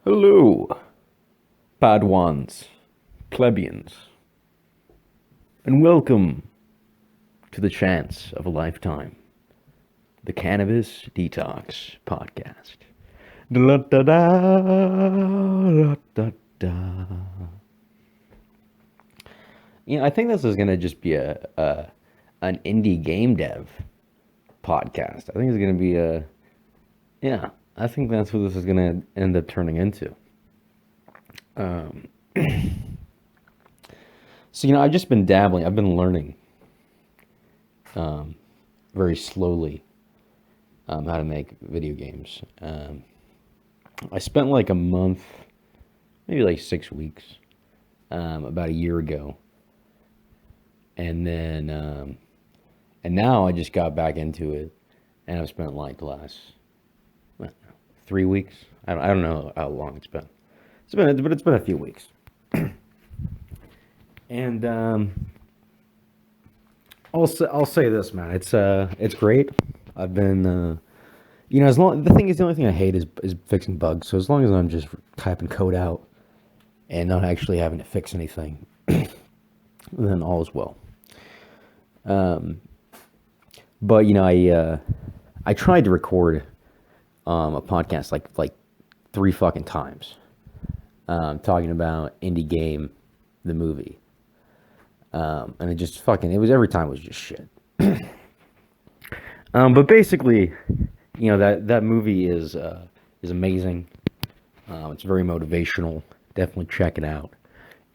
Hello, Padwans, plebeians, and welcome to the chance of a lifetime, the Cannabis Detox podcast. Da-da-da, I think this is gonna just be an indie game dev podcast. I think it's gonna be I think that's what this is gonna end up turning into. Um, so I've just been dabbling. I've been learning, very slowly, how to make video games. I spent like a month, maybe like 6 weeks, about a year ago, and then and now I just got back into it, and I've spent like the last 3 weeks. I don't know how long it's been. But it's been a few weeks. And I'll say this, man. It's great. I've been the only thing I hate is fixing bugs. So as long as I'm just typing code out and not actually having to fix anything, then all is well. But I tried to record a podcast like 3 fucking times, talking about Indie Game, the movie. And every time it was just shit. But basically, that movie is amazing. It's very motivational. Definitely check it out.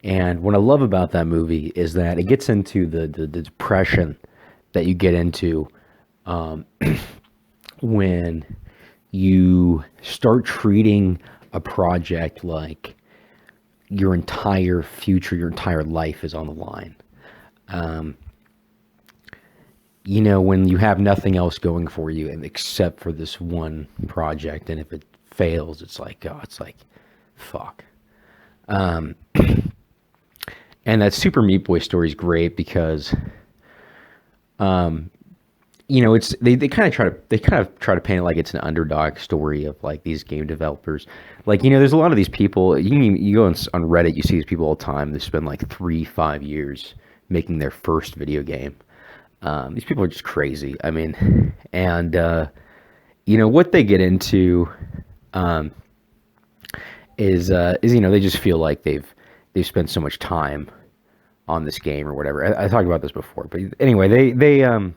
And what I love about that movie is that it gets into the depression that you get into when you start treating a project like your entire future, your entire life is on the line. When you have nothing else going for you and except for this one project, and if it fails, it's like, fuck. And that Super Meat Boy story is great because, it's they kind of try to paint it like it's an underdog story of like these game developers. Like, there's a lot of these people. You go on Reddit, you see these people all the time. They spend like 3-5 years making their first video game. These people are just crazy. I mean, and what they get into is they just feel like they've spent so much time on this game or whatever. I talked about this before, but anyway, they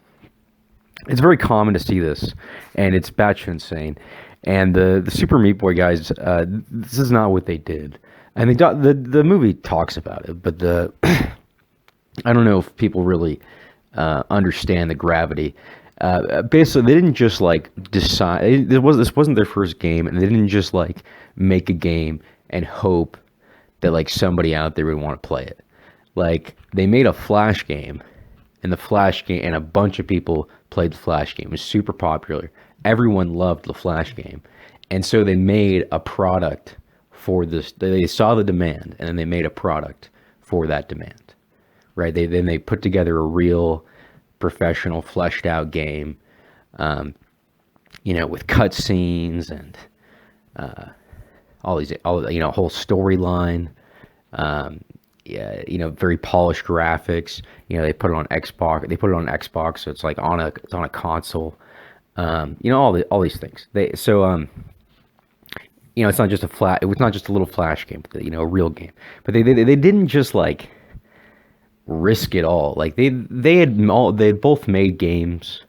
it's very common to see this, and it's batshit insane. And the Super Meat Boy guys, this is not what they did. And the movie talks about it, but I don't know if people really understand the gravity. Basically, they didn't just like decide. This wasn't their first game, and they didn't just like make a game and hope that like somebody out there would want to play it. Like, they made a Flash game, and a bunch of people played the Flash game. It was super popular. Everyone loved the Flash game, and so they made a product for this. They saw the demand, and then they made a product for that demand. Right? They put together a real professional, fleshed out game, with cutscenes and whole storyline. Very polished graphics. They put it on Xbox. So it's like it's on a console. All these things. It's not just it was not just a little Flash game, but a real game. But they didn't just like risk it all. Like they had both made games,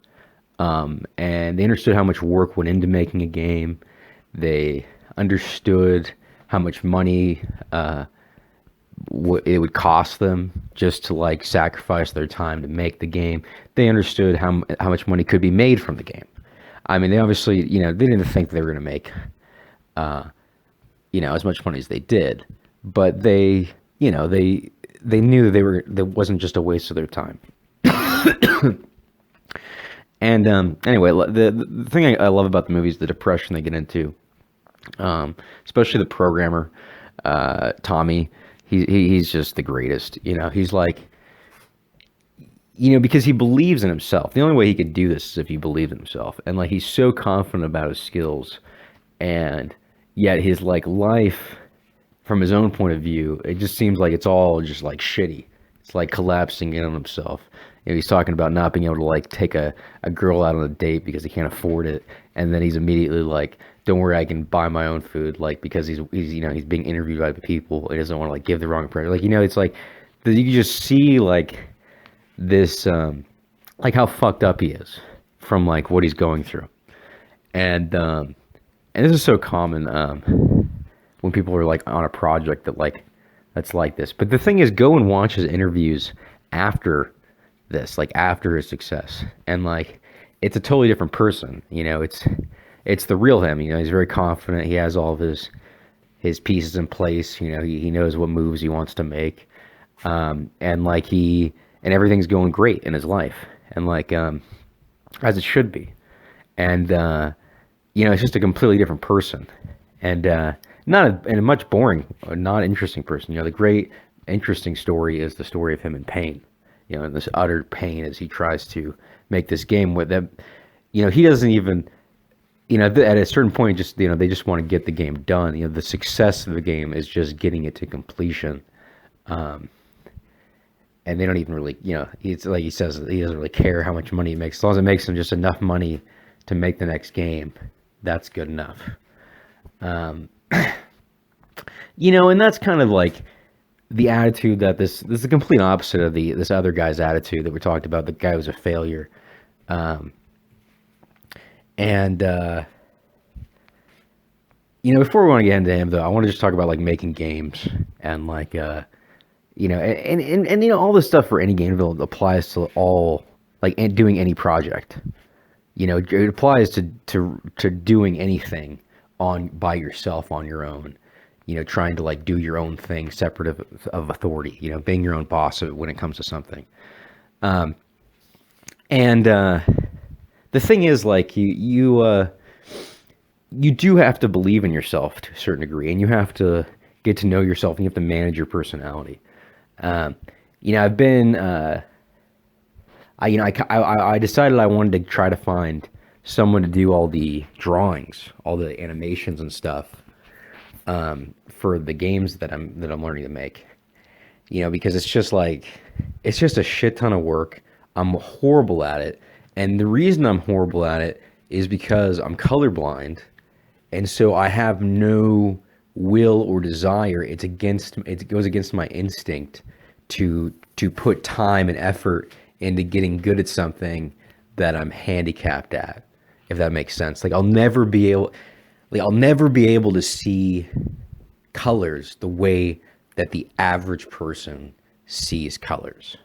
and they understood how much work went into making a game. They understood how much money it would cost them just to like sacrifice their time to make the game. They understood how much money could be made from the game. I mean, they obviously, they didn't think they were going to make, as much money as they did, but they knew that wasn't just a waste of their time. And anyway, the thing I love about the movie is the depression they get into, especially the programmer, Tommy. He's just the greatest. He's like, because he believes in himself. The only way he could do this is if he believed in himself, and like he's so confident about his skills, and Yet his like life, from his own point of view, it just seems like it's all just like shitty. It's like collapsing in on himself. He's talking about not being able to like take a girl out on a date because he can't afford it, and then he's immediately like, "Don't worry, I can buy my own food." Like because he's being interviewed by the people. He doesn't want to like give the wrong impression. Like it's like you can just see like this like how fucked up he is from like what he's going through, and this is so common when people are like on a project that's like this. But the thing is, go and watch his interviews after this, like after his success, and like it's a totally different person. It's the real him. He's very confident. He has all of his pieces in place. He knows what moves he wants to make, and like and everything's going great in his life, and like as it should be, and it's just a completely different person, and and a much boring, not interesting person. The great interesting story is the story of him in pain. And this utter pain as he tries to make this game with them. He doesn't even, at a certain point, just, they just want to get the game done. The success of the game is just getting it to completion. And they don't even really, it's like he says, he doesn't really care how much money he makes. As long as it makes him just enough money to make the next game, that's good enough. And that's kind of like the attitude that this is the complete opposite of this other guy's attitude that we talked about. The guy was a failure. Before we want to get into him though, I want to just talk about like making games and like, and all this stuff for any game development applies to all, like doing any project. It applies to doing anything by yourself on your own. Trying to like do your own thing separate of authority, being your own boss when it comes to something. The thing is like you do have to believe in yourself to a certain degree, and you have to get to know yourself, and you have to manage your personality. I've been, I decided I wanted to try to find someone to do all the drawings, all the animations and stuff. For the games that I'm learning to make, because it's just a shit ton of work. I'm horrible at it, and the reason I'm horrible at it is because I'm colorblind, and so I have no will or desire. It goes against my instinct to put time and effort into getting good at something that I'm handicapped at, if that makes sense. Like I'll never be able to see colors the way that the average person sees colors.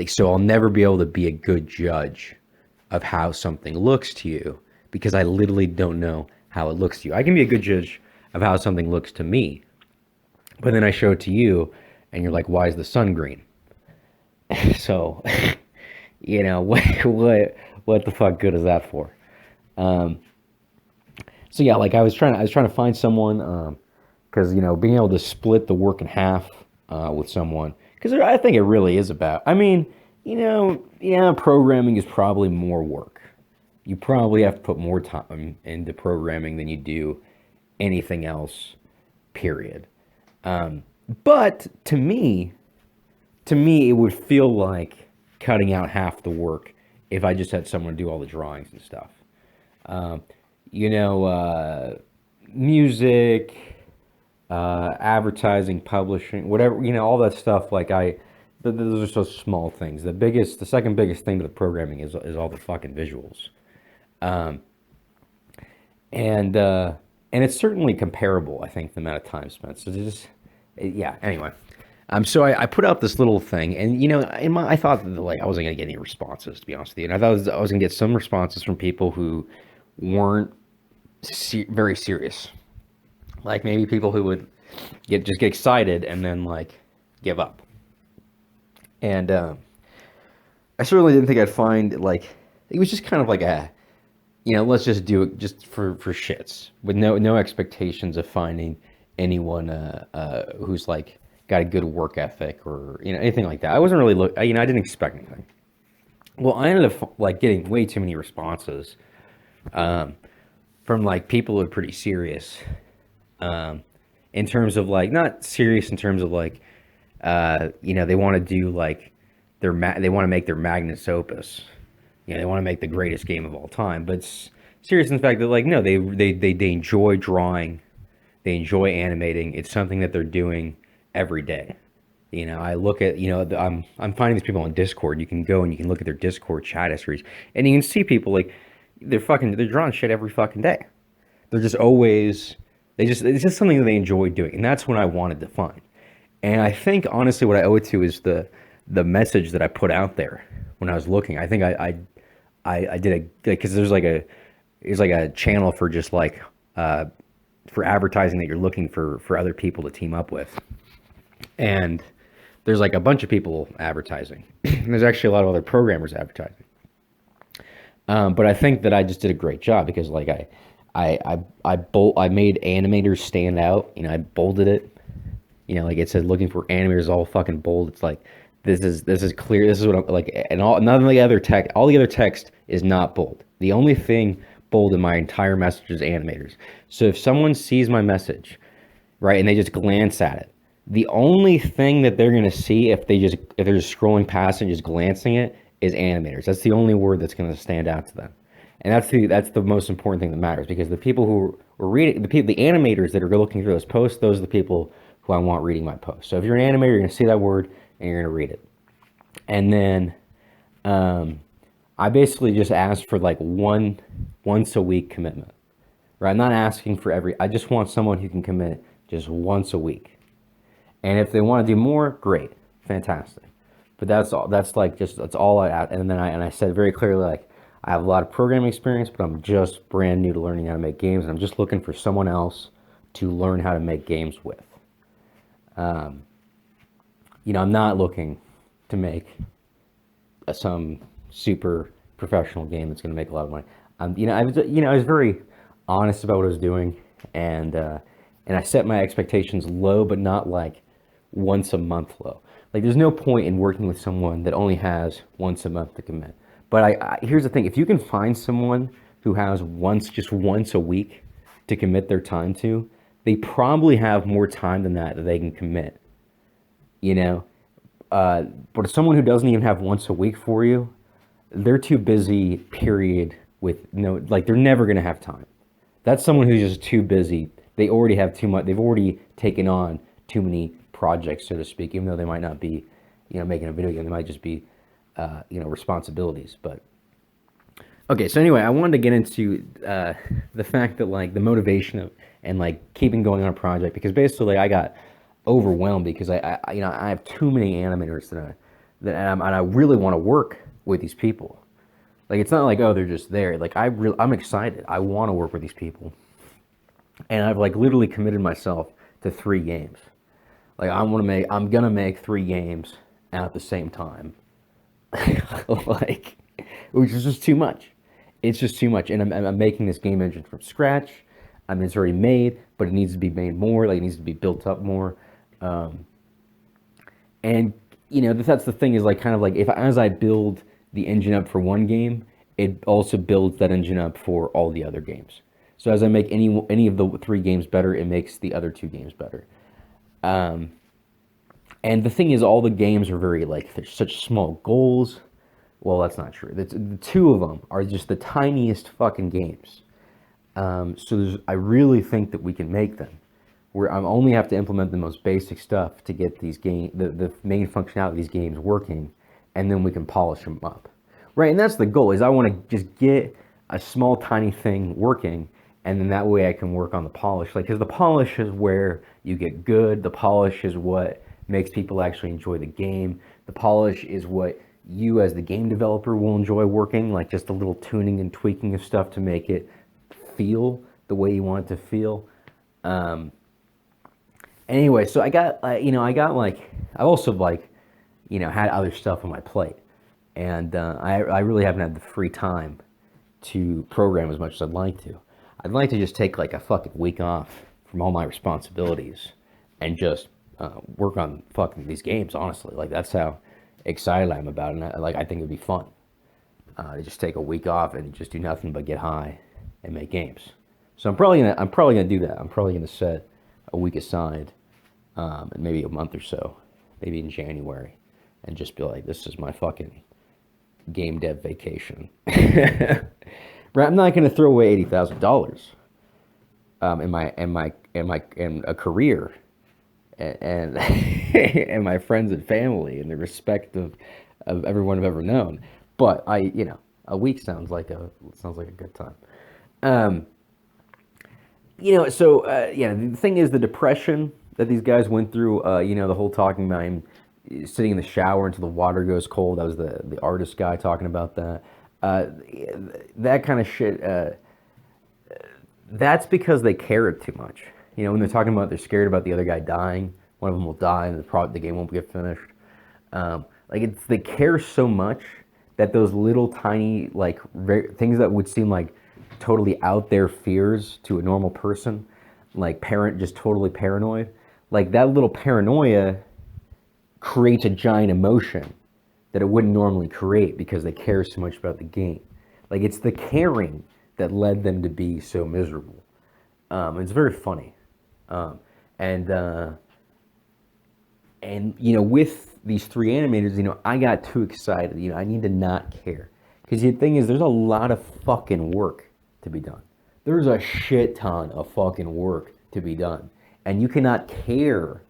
So I'll never be able to be a good judge of how something looks to you because I literally don't know how it looks to you. I can be a good judge of how something looks to me, but then I show it to you and you're like, why is the sun green? So, what the fuck good is that for? So yeah, like I was trying to find someone, because being able to split the work in half with someone, because I think it really is about. I mean, programming is probably more work. You probably have to put more time into programming than you do anything else. Period. But to me, it would feel like cutting out half the work if I just had someone do all the drawings and stuff. Music, advertising, publishing, whatever, all that stuff. Like those are so small things. The second biggest thing to the programming is all the fucking visuals. And it's certainly comparable, I think, the amount of time spent. So yeah, anyway. So I put out this little thing, and I thought that I wasn't gonna get any responses, to be honest with you. And I thought I was gonna get some responses from people who weren't very serious, like maybe people who would get excited and then like give up. And I certainly didn't think I'd find it was just kind of like let's just do it just for shits, with no expectations of finding anyone who's like got a good work ethic or anything like that. I wasn't really I didn't expect anything. Well, I ended up getting way too many responses from people who are pretty serious, Um, in terms of like not serious in terms of like they want to do like they want to make their magnus opus. They want to make the greatest game of all time, but it's serious in the fact that like no, they enjoy drawing, they enjoy animating. It's something that they're doing every day. I look at I'm finding these people on Discord. You can go and you can look at their Discord chat histories, and you can see people like they're drawing shit every fucking day. They're just always it's just something that they enjoy doing, and that's what I wanted to find. And I think honestly, what I owe it to is the message that I put out there when I was looking. I think I did a because there's like a channel for just like for advertising that you're looking for other people to team up with, and there's like a bunch of people advertising. And there's actually a lot of other programmers advertising. But I think that I just did a great job because like I made animators stand out. I bolded it. Like it said, looking for animators all fucking bold. It's like this is clear. This is what I'm like, and none of the other text, all the other text is not bold. The only thing bold in my entire message is animators. So if someone sees my message, right, and they just glance at it, the only thing that they're gonna see if they're just scrolling past and just glancing it is animators. That's the only word that's gonna stand out to them, and that's the most important thing that matters because the people who are reading the animators that are looking through those posts, those are the people who I want reading my post. So if you're an animator, you're gonna see that word and you're gonna read it, and then I basically just asked for like once a week commitment. Right? I'm not asking for I just want someone who can commit just once a week. And if they want to do more, great, fantastic. But that's all. That's all I add. And then I said very clearly like I have a lot of programming experience, but I'm just brand new to learning how to make games, and I'm just looking for someone else to learn how to make games with. I'm not looking to make some super professional game that's going to make a lot of money. I was very honest about what I was doing, and I set my expectations low, but not like once a month low. Like, there's no point in working with someone that only has once a month to commit. But here's the thing: if you can find someone who has just once a week to commit their time to, they probably have more time than that they can commit. You know, but if someone who doesn't even have once a week for you, they're too busy. Period. With no, like they're never gonna have time. That's someone who's just too busy. They already have too much. They've already taken on too many projects, so to speak. Even though they might not be, making a video game, they might just be, responsibilities. But okay, so anyway, I wanted to get into the fact that like the motivation of and like keeping going on a project because basically I got overwhelmed because I have too many animators and I really want to work with these people. Like it's not like, oh, they're just there. Like I'm excited. I want to work with these people, and I've like literally committed myself to 3 games. Like I'm gonna make 3 games at the same time, like, which is just too much. It's just too much, and I'm making this game engine from scratch. I mean, it's already made, but it needs to be made more. Like it needs to be built up more, and that's the thing is like kind of like as I build the engine up for one game, it also builds that engine up for all the other games. So as I make any of the 3 games better, it makes the other 2 games better. And the thing is, all the games are very like they're such small goals. Well, that's not true. The 2 of them are just the tiniest fucking games. So I really think that we can make them. Where I only have to implement the most basic stuff to get the main functionality of these games working, and then we can polish them up, right? And that's the goal. Is I want to just get a small, tiny thing working, and then that way I can work on the polish. Like, because the polish is where you get good. The polish is what makes people actually enjoy the game. The polish is what you, as the game developer, will enjoy working. Like just a little tuning and tweaking of stuff to make it feel the way you want it to feel. Anyway, so I also like. Had other stuff on my plate. And I really haven't had the free time to program as much as I'd like to. I'd like to just take like a fucking week off from all my responsibilities and just work on fucking these games, honestly. Like that's how excited I am about it. And I think it'd be fun to just take a week off and just do nothing but get high and make games. So I'm probably gonna do that. I'm probably gonna set a week aside, maybe a month or so, maybe in January, and just be like, this is my fucking game dev vacation. But I'm not going to throw away $80,000 in a career and and my friends and family and the respect of everyone I've ever known. But a week sounds like a good time. Um, the thing is the depression that these guys went through. The whole talking about him sitting in the shower until the water goes cold. That was the artist guy talking about that. That kind of shit. That's because they cared too much. When they're talking about they're scared about the other guy dying, one of them will die and the game won't get finished. They care so much that those little tiny things that would seem like totally out there fears to a normal person, like just totally paranoid, like that little paranoia creates a giant emotion that it wouldn't normally create because they care so much about the game. Like it's the caring that led them to be so miserable. It's very funny. With these three animators, I got too excited. I need to not care. Because the thing is, there's a lot of fucking work to be done. There's a shit ton of fucking work to be done. And you cannot care.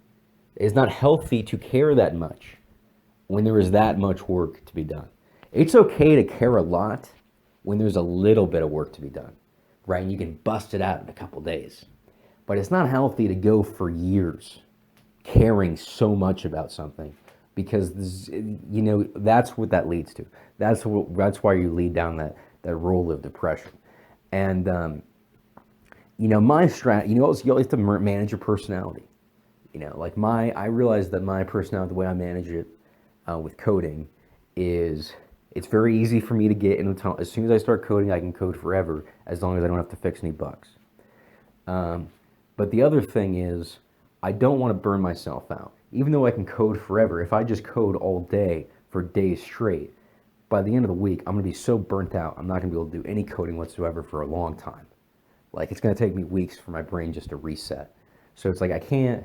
It's not healthy to care that much when there is that much work to be done. It's okay to care a lot when there's a little bit of work to be done, right? And you can bust it out in a couple days. But it's not healthy to go for years caring so much about something because that's what that leads to. That's why you lead down that road of depression. And my strategy, you have to manage your personality. I realized that my personality, the way I manage it with coding is it's very easy for me to get into tunnel. As soon as I start coding, I can code forever as long as I don't have to fix any bugs. But the other thing is I don't want to burn myself out. Even though I can code forever, if I just code all day for days straight, by the end of the week, I'm going to be so burnt out, I'm not going to be able to do any coding whatsoever for a long time. It's going to take me weeks for my brain just to reset. So it's like I can't,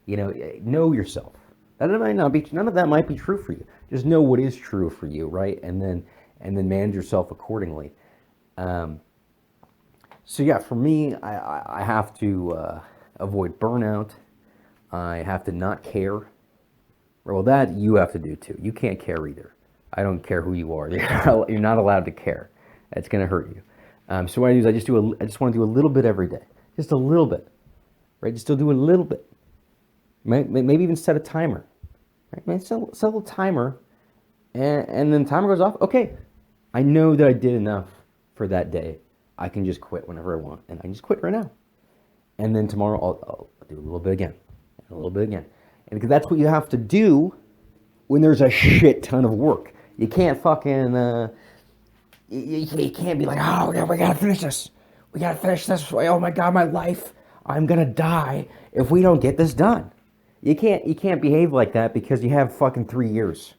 know yourself. None of that might be true for you. Just know what is true for you, right? And then manage yourself accordingly. For me, I have to avoid burnout. I have to not care. Well, that you have to do too. You can't care either. I don't care who you are. You're not allowed to care. It's going to hurt you. So what I do is I just want to do a little bit every day. Just a little bit. Right? Just still do a little bit. Maybe even set a timer. Right? Set a little timer. And then the timer goes off. Okay. I know that I did enough for that day. I can just quit whenever I want. And I can just quit right now. And then tomorrow I'll do a little bit again. And a little bit again. And because that's what you have to do when there's a shit ton of work. You can't fucking, you can't be like, oh, yeah, we gotta finish this. We gotta finish this. Oh my God, my life. I'm gonna die if we don't get this done. You can't behave like that because you have fucking 3 years.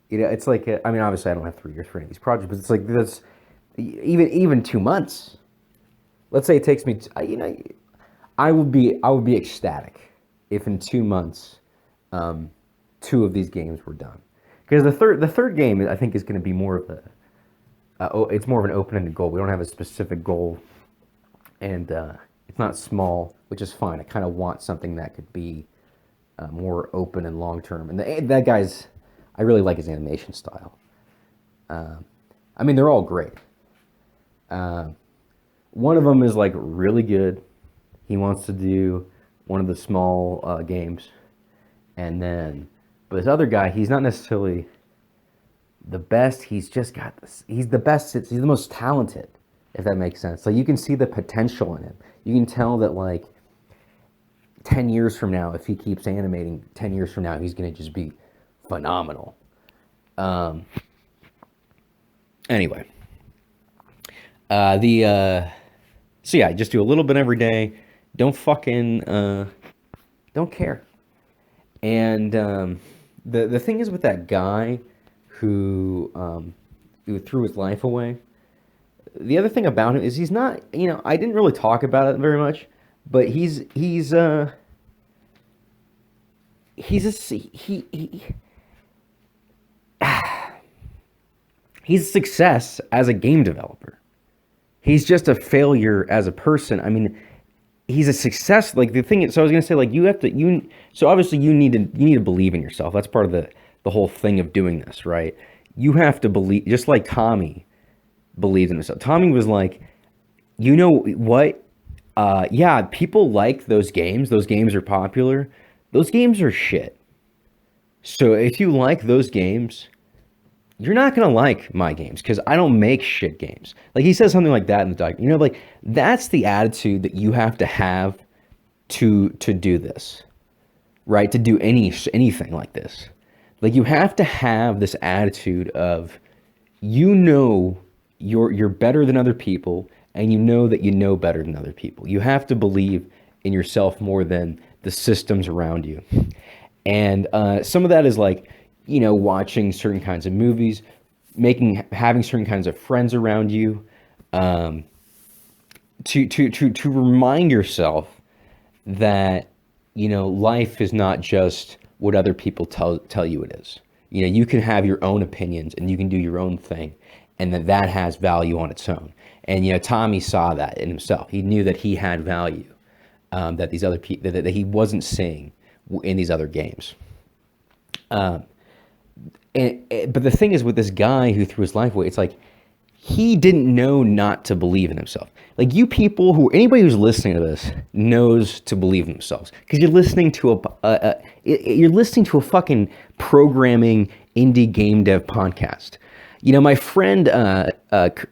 It's like, obviously I don't have 3 years for any of these projects, but it's like this, even 2 months. Let's say it takes me, I would be ecstatic if in 2 months, 2 of these games were done. Because the third game, I think, is going to be more of it's more of an open-ended goal. We don't have a specific goal, and it's not small, which is fine. I kind of want something that could be more open and long-term. And that guy's, I really like his animation style. They're all great. One of them is like really good. He wants to do one of the small games, but this other guy, he's not necessarily the best. He's just got this. He's the best. He's the most talented, if that makes sense. Like you can see the potential in him. You can tell that 10 years from now, if he keeps animating, 10 years from now, he's going to just be phenomenal. Anyway. Just do a little bit every day. Don't care. And the thing is with that guy who threw his life away, the other thing about him is he's not, I didn't really talk about it very much, but he's he's a success as a game developer. He's just a failure as a person. I mean, he's a success. Like the thing is, so I was gonna say, like so obviously you need to believe in yourself. That's part of the whole thing of doing this, right? You have to believe, just like Tommy believed in himself. Tommy was like, you know what? Yeah, people like those games. Those games are popular. Those games are shit. So if you like those games, you're not gonna like my games because I don't make shit games. Like he says something like that in the doc. Like that's the attitude that you have to have to do this, right? To do anything like this. Like you have to have this attitude of, you're better than other people, and you know that you know better than other people. You have to believe in yourself more than the systems around you. And some of that is like, watching certain kinds of movies, having certain kinds of friends around you, to remind yourself that life is not just what other people tell you it is. You can have your own opinions and you can do your own thing, and that has value on its own. And Tommy saw that in himself. He knew that he had value, that these other people that he wasn't seeing in these other games. But the thing is, with this guy who threw his life away, it's like he didn't know not to believe in himself. Like anybody who's listening to this knows to believe in themselves, because you're listening to a fucking programming indie game dev podcast. My friend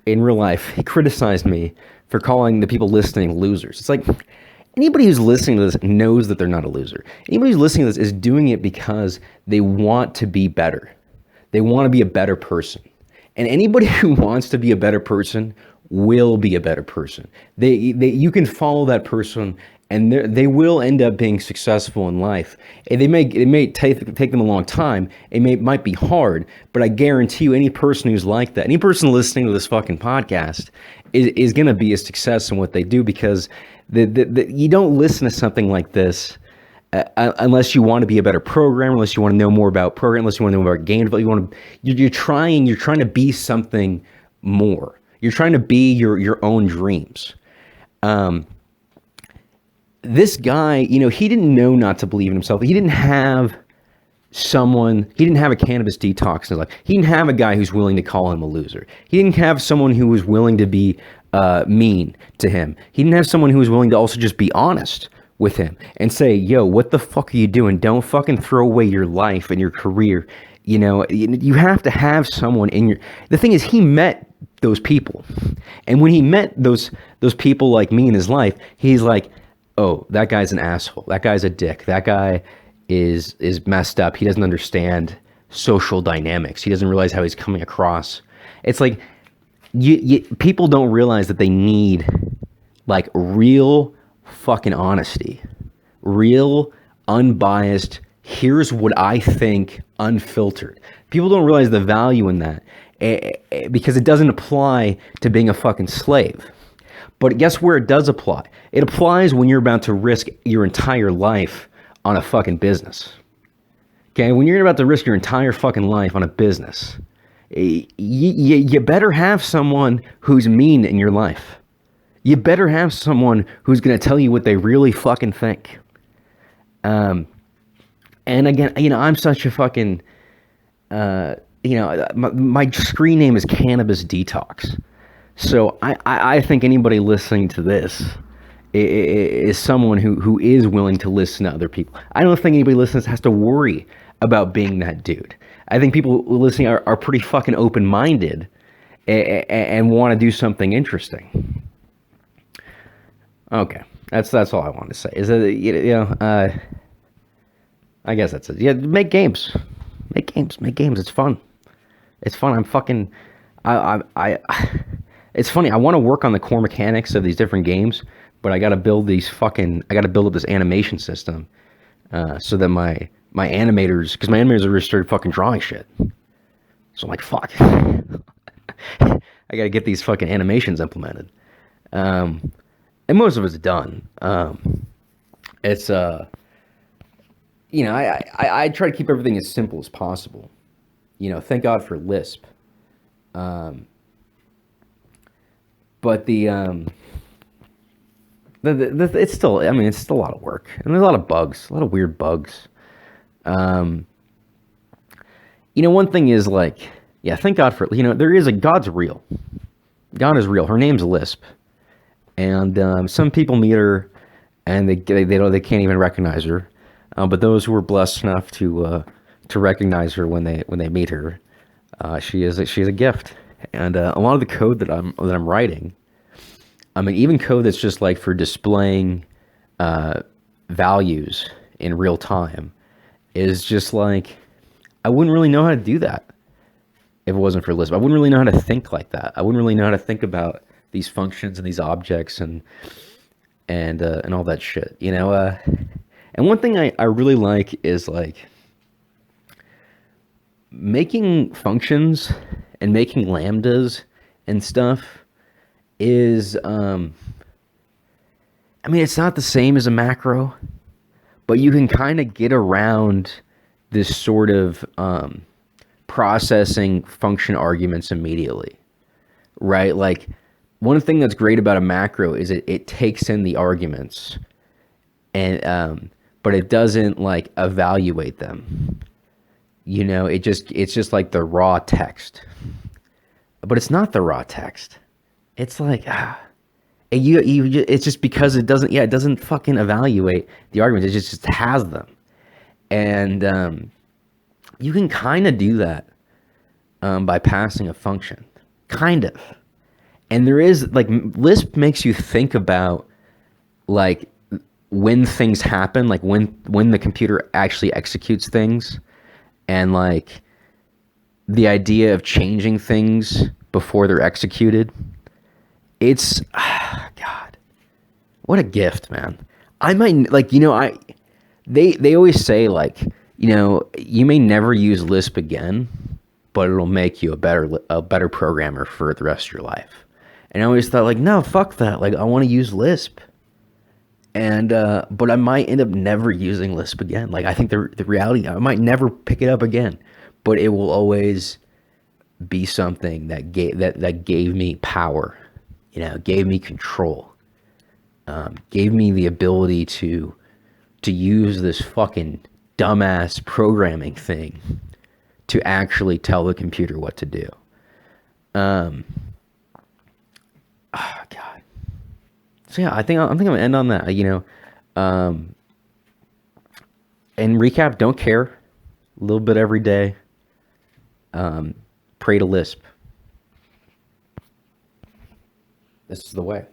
in real life, he criticized me for calling the people listening losers. It's like, anybody who's listening to this knows that they're not a loser. Anybody who's listening to this is doing it because they want to be better. They want to be a better person. And anybody who wants to be a better person will be a better person. You can follow that person, and they will end up being successful in life. And it may take them a long time. It might be hard, but I guarantee you, any person who's like that, any person listening to this fucking podcast is going to be a success in what they do, because you don't listen to something like this unless you want to be a better programmer, unless you want to know more about programming, unless you want to know more about games. But you're trying to be something more. You're trying to be your own dreams. This guy, he didn't know not to believe in himself. He didn't have a Cannabis Detox in his life. He didn't have a guy who's willing to call him a loser. He didn't have someone who was willing to be mean to him. He didn't have someone who was willing to also just be honest with him and say, yo, what the fuck are you doing? Don't fucking throw away your life and your career. You have to have someone the thing is, he met those people. And when he met those people like me in his life, he's like, oh, that guy's an asshole. That guy's a dick. That guy is messed up. He doesn't understand social dynamics. He doesn't realize how he's coming across. It's like, people don't realize that they need like real fucking honesty, real unbiased, here's what I think, unfiltered. People don't realize the value in that, because it doesn't apply to being a fucking slave. But guess where it does apply? It applies when you're about to risk your entire life on a fucking business. Okay, when you're about to risk your entire fucking life on a business, you better have someone who's mean in your life. You better have someone who's going to tell you what they really fucking think. And again, I'm such a fucking, my screen name is Cannabis Detox. So I think anybody listening to this is someone who is willing to listen to other people. I don't think anybody listening to this has to worry about being that dude. I think people listening are pretty fucking open-minded and want to do something interesting. Okay, that's all I wanted to say. Is that I guess that's it. Yeah, make games. It's fun. It's fun. I'm fucking. It's funny. I want to work on the core mechanics of these different games, but I got to build up this animation system, so that my animators, because my animators are just started fucking drawing shit. So I'm like, fuck. I got to get these fucking animations implemented. and most of it's done. It's I try to keep everything as simple as possible. Thank God for Lisp. Um, but it's still, I mean, it's still a lot of work, and there's a lot of bugs, a lot of weird bugs. Um, one thing is like, yeah, thank God for, there is a God's real. God is real. Her name's Lisp, and some people meet her, and they can't even recognize her. But those who are blessed enough to recognize her when they meet her, she's a gift. And a lot of the code that I'm writing, I mean, even code that's just like for displaying values in real time, is just like, I wouldn't really know how to do that if it wasn't for Lisp. I wouldn't really know how to think like that. I wouldn't really know how to think about these functions and these objects and all that shit. And one thing I really like is like making functions and making lambdas and stuff is I mean, it's not the same as a macro, but you can kind of get around this sort of processing function arguments immediately, right? Like, one thing that's great about a macro is it takes in the arguments, and but it doesn't like evaluate them. It's just like the raw text, but it's not the raw text. It's like it's just because it doesn't fucking evaluate the arguments. It just has them, and you can kind of do that by passing a function, kind of. And there is like, Lisp makes you think about like when things happen, like when the computer actually executes things, and like the idea of changing things before they're executed. It's God, what a gift, man. I might like, they always say like, you may never use Lisp again, but it'll make you a better programmer for the rest of your life. And I always thought like, no, fuck that. Like, I want to use Lisp. And but I might end up never using Lisp again. Like, I think the reality, I might never pick it up again, but it will always be something that gave me power, gave me control, gave me the ability to use this fucking dumbass programming thing to actually tell the computer what to do. Oh God. So yeah, I think I'm gonna end on that. And recap: don't care, a little bit every day. Pray to Lisp. This is the way.